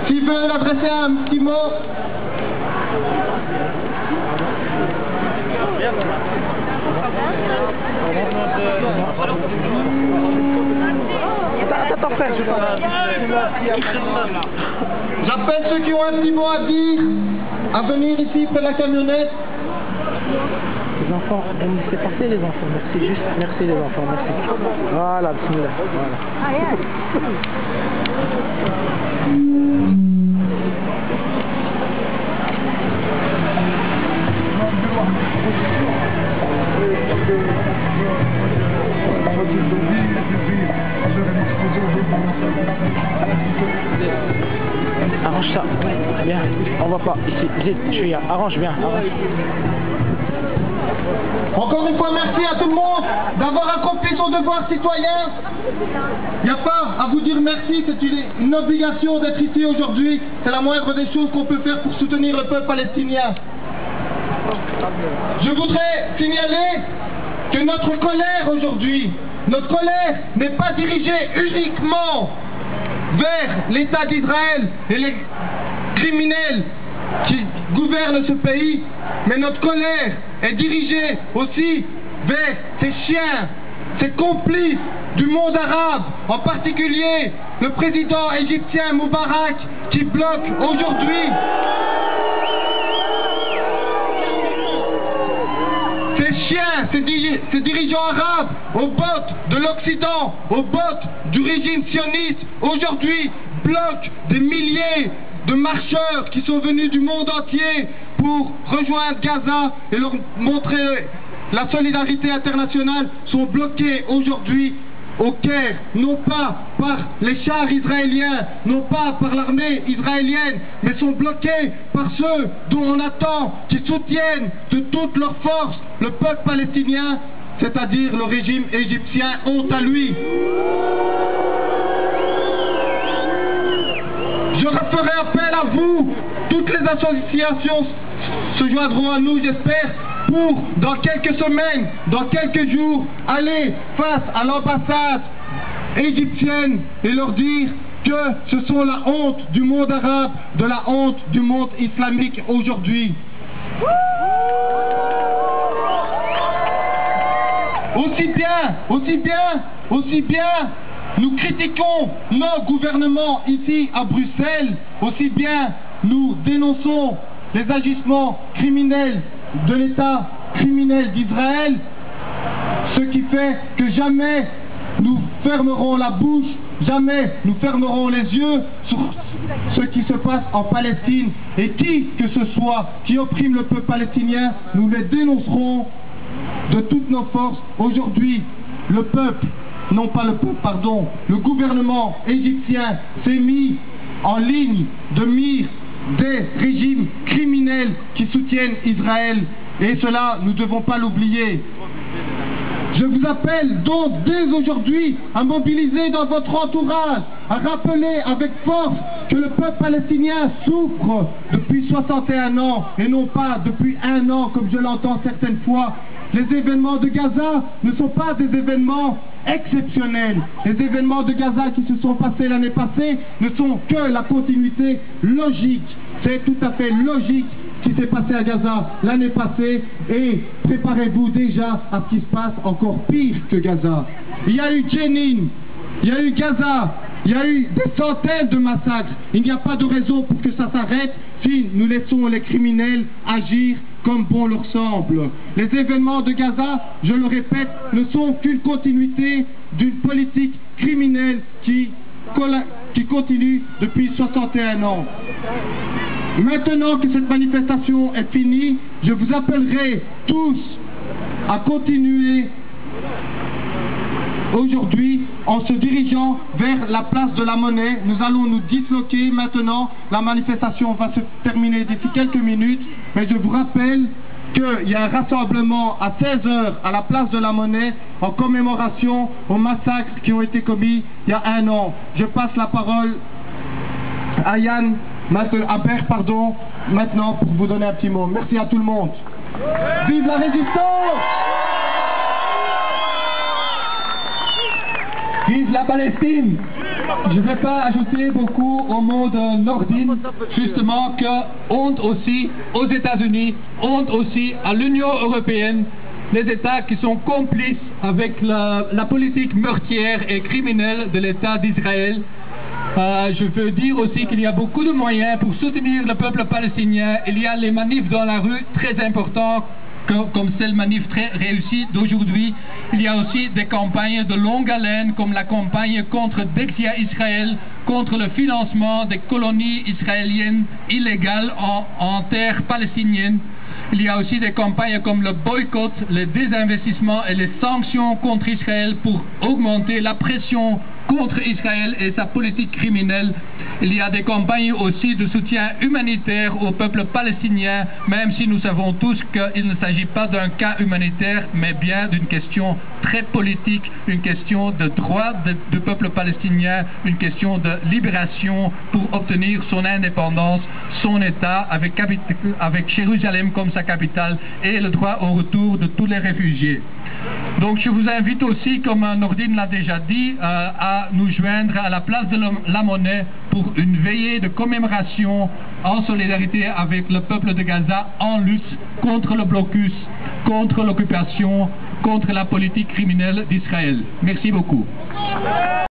S'ils veulent adresser un petit mot. J'appelle ceux qui ont un petit mot à dire à venir ici près de la camionnette. Les enfants, on me fait passer les enfants, merci, juste merci les enfants, merci. Voilà, bismillah, voilà. Arrange ça, bien, on va pas, ici, vite, je suis là, arrange bien, arrange. Encore une fois, merci à tout le monde d'avoir accompli son devoir citoyen. Il n'y a pas à vous dire merci, c'est une obligation d'être ici aujourd'hui. C'est la moindre des choses qu'on peut faire pour soutenir le peuple palestinien. Je voudrais signaler que notre colère aujourd'hui, notre colère n'est pas dirigée uniquement vers l'État d'Israël et les criminels qui gouvernent ce pays, mais notre colère est dirigée aussi vers ces chiens, ces complices du monde arabe, en particulier le président égyptien Moubarak qui bloque aujourd'hui ces chiens, ces dirigeants arabes aux bottes de l'Occident, aux bottes du régime sioniste, aujourd'hui bloquent des milliers de marcheurs qui sont venus du monde entier pour rejoindre Gaza et leur montrer la solidarité internationale, sont bloqués aujourd'hui au Caire, non pas par les chars israéliens, non pas par l'armée israélienne, mais sont bloqués par ceux dont on attend qu'ils soutiennent de toute leur force le peuple palestinien, c'est-à-dire le régime égyptien. Honte à lui. Je ferai appel à vous, toutes les associations se joindront à nous, j'espère, pour, dans quelques semaines, dans quelques jours, aller face à l'ambassade égyptienne et leur dire que ce sont la honte du monde arabe, de la honte du monde islamique aujourd'hui. Aussi bien, nous critiquons nos gouvernements ici à Bruxelles, aussi bien nous dénonçons les agissements criminels de l'État criminel d'Israël, ce qui fait que jamais nous fermerons la bouche, jamais nous fermerons les yeux sur ce qui se passe en Palestine, et qui que ce soit qui opprime le peuple palestinien, nous les dénoncerons de toutes nos forces. Aujourd'hui, le peuple, non pas le peuple, pardon, le gouvernement égyptien s'est mis en ligne de mire des régimes criminels qui soutiennent Israël, et cela, nous ne devons pas l'oublier. Je vous appelle donc dès aujourd'hui à mobiliser dans votre entourage, à rappeler avec force que le peuple palestinien souffre depuis 61 ans et non pas depuis 1 an comme je l'entends certaines fois. Les événements de Gaza ne sont pas des événements exceptionnels. Les événements de Gaza qui se sont passés l'année passée ne sont que la continuité logique. C'est tout à fait logique ce qui s'est passé à Gaza l'année passée, et préparez-vous déjà à ce qui se passe encore pire que Gaza. Il y a eu Jenin, il y a eu Gaza, il y a eu des centaines de massacres. Il n'y a pas de raison pour que ça s'arrête si nous laissons les criminels agir comme bon leur semble. Les événements de Gaza, je le répète, ne sont qu'une continuité d'une politique criminelle qui continue depuis 61 ans. Maintenant que cette manifestation est finie, je vous appellerai tous à continuer aujourd'hui en se dirigeant vers la place de la Monnaie. Nous allons nous disloquer maintenant. La manifestation va se terminer d'ici quelques minutes, mais je vous rappelle qu'il y a un rassemblement à 16h à la place de la Monnaie en commémoration aux massacres qui ont été commis il y a 1 an. Je passe la parole à Yann Aber, maintenant pour vous donner un petit mot. Merci à tout le monde. Vive la résistance! Vive la Palestine! Je ne vais pas ajouter beaucoup au mot de Nordine, justement que honte aussi aux États-Unis, honte aussi à l'Union européenne, les États qui sont complices avec la politique meurtrière et criminelle de l'État d'Israël. Je veux dire aussi qu'il y a beaucoup de moyens pour soutenir le peuple palestinien. Il y a les manifs dans la rue très importants, comme celle manif très réussie d'aujourd'hui. Il y a aussi des campagnes de longue haleine, comme la campagne contre Dexia Israël, contre le financement des colonies israéliennes illégales en terre palestinienne. Il y a aussi des campagnes comme le boycott, le désinvestissement et les sanctions contre Israël pour augmenter la pression contre Israël et sa politique criminelle. Il y a des campagnes aussi de soutien humanitaire au peuple palestinien, même si nous savons tous qu'il ne s'agit pas d'un cas humanitaire, mais bien d'une question très politique, une question de droit du peuple palestinien, une question de libération pour obtenir son indépendance, son État, avec Jérusalem comme sa capitale et le droit au retour de tous les réfugiés. Donc je vous invite aussi, comme Nordine l'a déjà dit, à nous joindre à la place de la Monnaie pour une veillée de commémoration en solidarité avec le peuple de Gaza en lutte contre le blocus, contre l'occupation, contre la politique criminelle d'Israël. Merci beaucoup.